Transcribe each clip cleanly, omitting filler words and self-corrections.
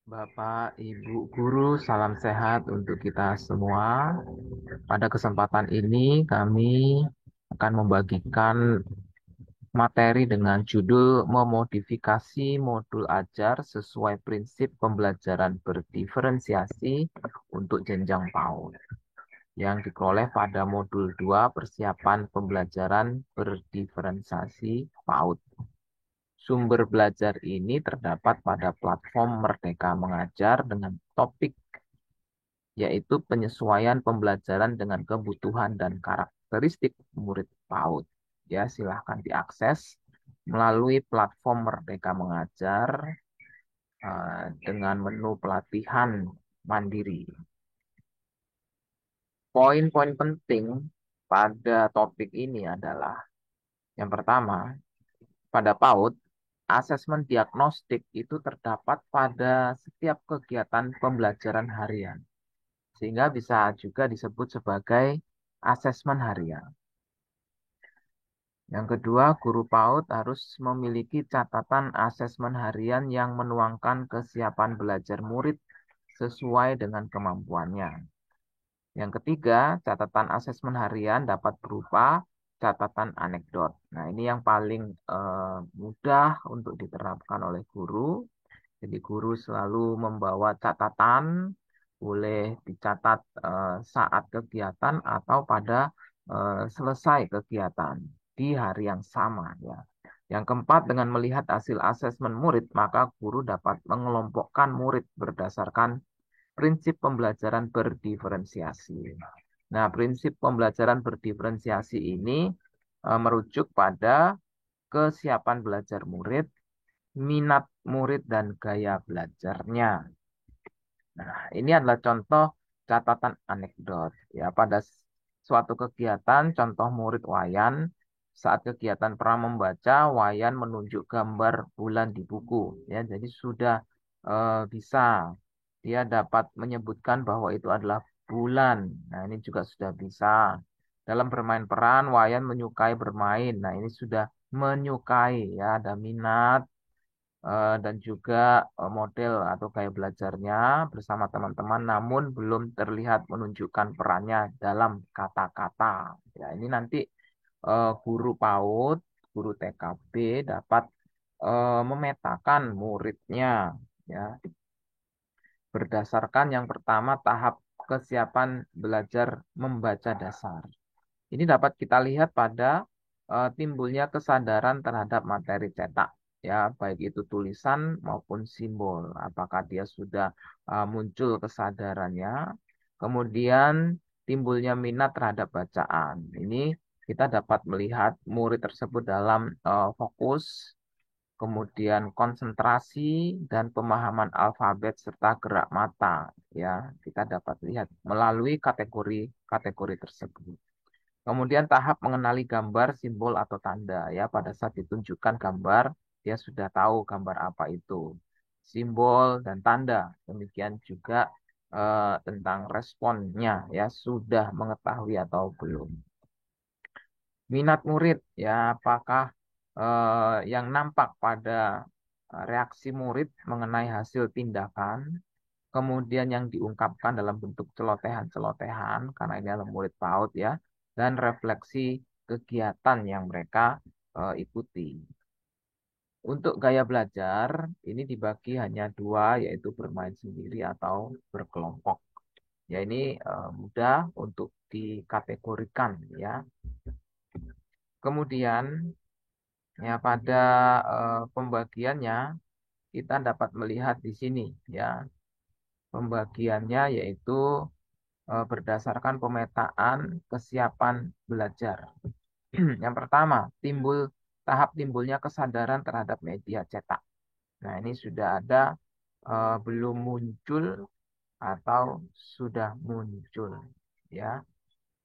Bapak, Ibu guru, salam sehat untuk kita semua. Pada kesempatan ini, kami akan membagikan materi dengan judul memodifikasi modul ajar sesuai prinsip pembelajaran berdiferensiasi untuk jenjang PAUD yang diperoleh pada modul 2 persiapan pembelajaran berdiferensiasi PAUD. Sumber belajar ini terdapat pada platform Merdeka Mengajar dengan topik yaitu penyesuaian pembelajaran dengan kebutuhan dan karakteristik murid PAUD. Ya, silahkan diakses melalui platform Merdeka Mengajar dengan menu pelatihan mandiri. Poin-poin penting pada topik ini adalah yang pertama, pada PAUD, asesmen diagnostik itu terdapat pada setiap kegiatan pembelajaran harian, sehingga bisa juga disebut sebagai asesmen harian. Yang kedua, guru PAUD harus memiliki catatan asesmen harian yang menuangkan kesiapan belajar murid sesuai dengan kemampuannya. Yang ketiga, catatan asesmen harian dapat berupa catatan anekdot. Nah, ini yang paling mudah untuk diterapkan oleh guru. Jadi guru selalu membawa catatan, boleh dicatat saat kegiatan atau pada selesai kegiatan di hari yang sama ya. Yang keempat, dengan melihat hasil asesmen murid, maka guru dapat mengelompokkan murid berdasarkan prinsip pembelajaran berdiferensiasi. Nah, prinsip pembelajaran berdiferensiasi ini merujuk pada kesiapan belajar murid, minat murid, dan gaya belajarnya. Nah, ini adalah contoh catatan anekdot. Ya, pada suatu kegiatan, contoh murid Wayan, saat kegiatan pernah membaca, Wayan menunjuk gambar bulan di buku. Ya, jadi sudah bisa dia dapat menyebutkan bahwa itu adalah bulan. Nah, ini juga sudah bisa. Dalam bermain peran, Wayan menyukai bermain. Nah, ini sudah menyukai ya, ada minat dan juga model atau gaya belajarnya bersama teman-teman, namun belum terlihat menunjukkan perannya dalam kata-kata. Ya, ini nanti guru PAUD, guru TKB dapat memetakan muridnya, ya, berdasarkan yang pertama tahap kesiapan belajar membaca dasar. Ini dapat kita lihat pada timbulnya kesadaran terhadap materi cetak, ya, baik itu tulisan maupun simbol. Apakah dia sudah muncul kesadarannya, kemudian timbulnya minat terhadap bacaan. Ini kita dapat melihat murid tersebut dalam fokus, kemudian konsentrasi dan pemahaman alfabet serta gerak mata. Ya, kita dapat lihat melalui kategori-kategori tersebut. Kemudian tahap mengenali gambar, simbol, atau tanda. Ya, pada saat ditunjukkan gambar, dia sudah tahu gambar apa itu. Simbol dan tanda. Demikian juga tentang responnya, ya, sudah mengetahui atau belum. Minat murid, ya, apakah yang nampak pada reaksi murid mengenai hasil tindakan, kemudian yang diungkapkan dalam bentuk celotehan-celotehan, karena ini adalah murid PAUD ya, dan refleksi kegiatan yang mereka ikuti. Untuk gaya belajar, ini dibagi hanya dua, yaitu bermain sendiri atau berkelompok. Ya, ini mudah untuk dikategorikan ya. Kemudian ya pada pembagiannya kita dapat melihat di sini ya. Pembagiannya yaitu berdasarkan pemetaan kesiapan belajar. Yang pertama, tahap timbulnya kesadaran terhadap media cetak. Nah, ini sudah ada, belum muncul, atau sudah muncul, ya.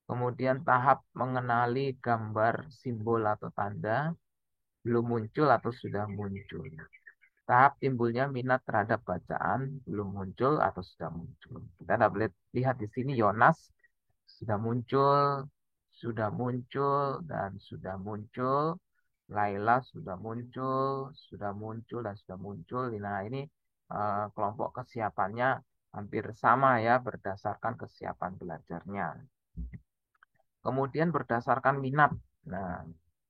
Kemudian tahap mengenali gambar, simbol atau tanda, belum muncul atau sudah muncul. Tahap timbulnya minat terhadap bacaan belum muncul atau sudah muncul. Kita dapat lihat di sini Yonas sudah muncul, dan sudah muncul. Laila sudah muncul, dan sudah muncul. Nah, ini kelompok kesiapannya hampir sama ya berdasarkan kesiapan belajarnya. Kemudian berdasarkan minat. Nah,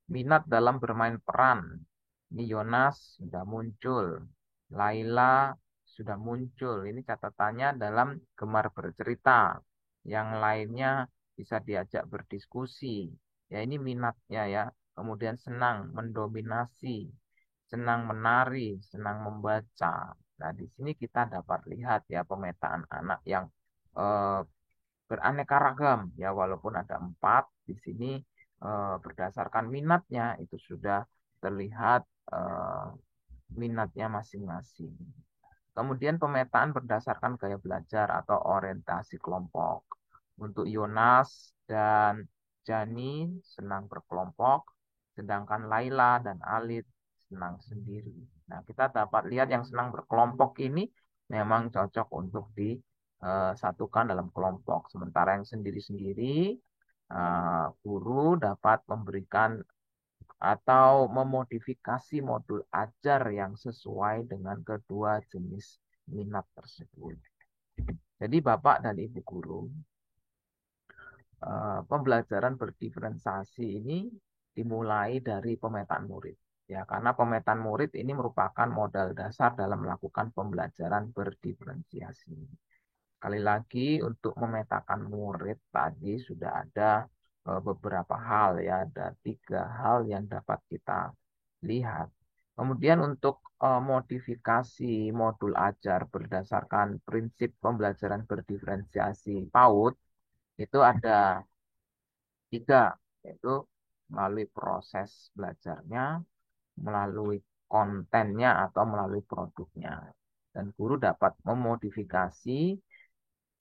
minat dalam bermain peran. Ini Yonas sudah muncul. Laila sudah muncul. Ini catatannya dalam gemar bercerita. Yang lainnya bisa diajak berdiskusi. Ya ini minatnya ya. Kemudian senang mendominasi, senang menari, senang membaca. Nah, di sini kita dapat lihat ya pemetaan anak yang eh, beraneka ragam ya walaupun ada 4 di sini berdasarkan minatnya itu sudah terlihat eh, minatnya masing-masing. Kemudian pemetaan berdasarkan gaya belajar atau orientasi kelompok. Untuk Yonas dan Jani senang berkelompok, sedangkan Laila dan Alit senang sendiri. Nah, kita dapat lihat yang senang berkelompok ini memang cocok untuk disatukan dalam kelompok. Sementara yang sendiri-sendiri, guru dapat memberikan atau memodifikasi modul ajar yang sesuai dengan kedua jenis minat tersebut. Jadi Bapak dan Ibu guru, pembelajaran berdiferensiasi ini dimulai dari pemetaan murid. Ya, karena pemetaan murid ini merupakan modal dasar dalam melakukan pembelajaran berdiferensiasi. Sekali lagi untuk memetakan murid tadi sudah ada beberapa hal ya, ada 3 hal yang dapat kita lihat. Kemudian untuk modifikasi modul ajar berdasarkan prinsip pembelajaran berdiferensiasi PAUD itu ada 3, yaitu melalui proses belajarnya, melalui kontennya atau melalui produknya. Dan guru dapat memodifikasi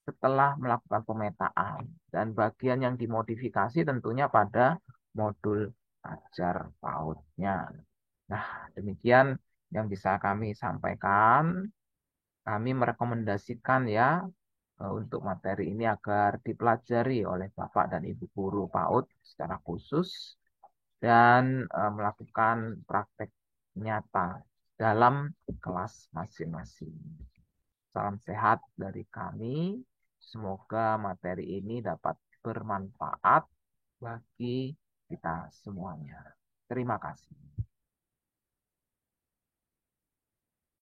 setelah melakukan pemetaan. Dan bagian yang dimodifikasi tentunya pada modul ajar PAUD-nya. Nah, demikian yang bisa kami sampaikan. Kami merekomendasikan ya untuk materi ini agar dipelajari oleh Bapak dan Ibu guru PAUD secara khusus dan melakukan praktek nyata dalam kelas masing-masing. Salam sehat dari kami. Semoga materi ini dapat bermanfaat bagi kita semuanya. Terima kasih.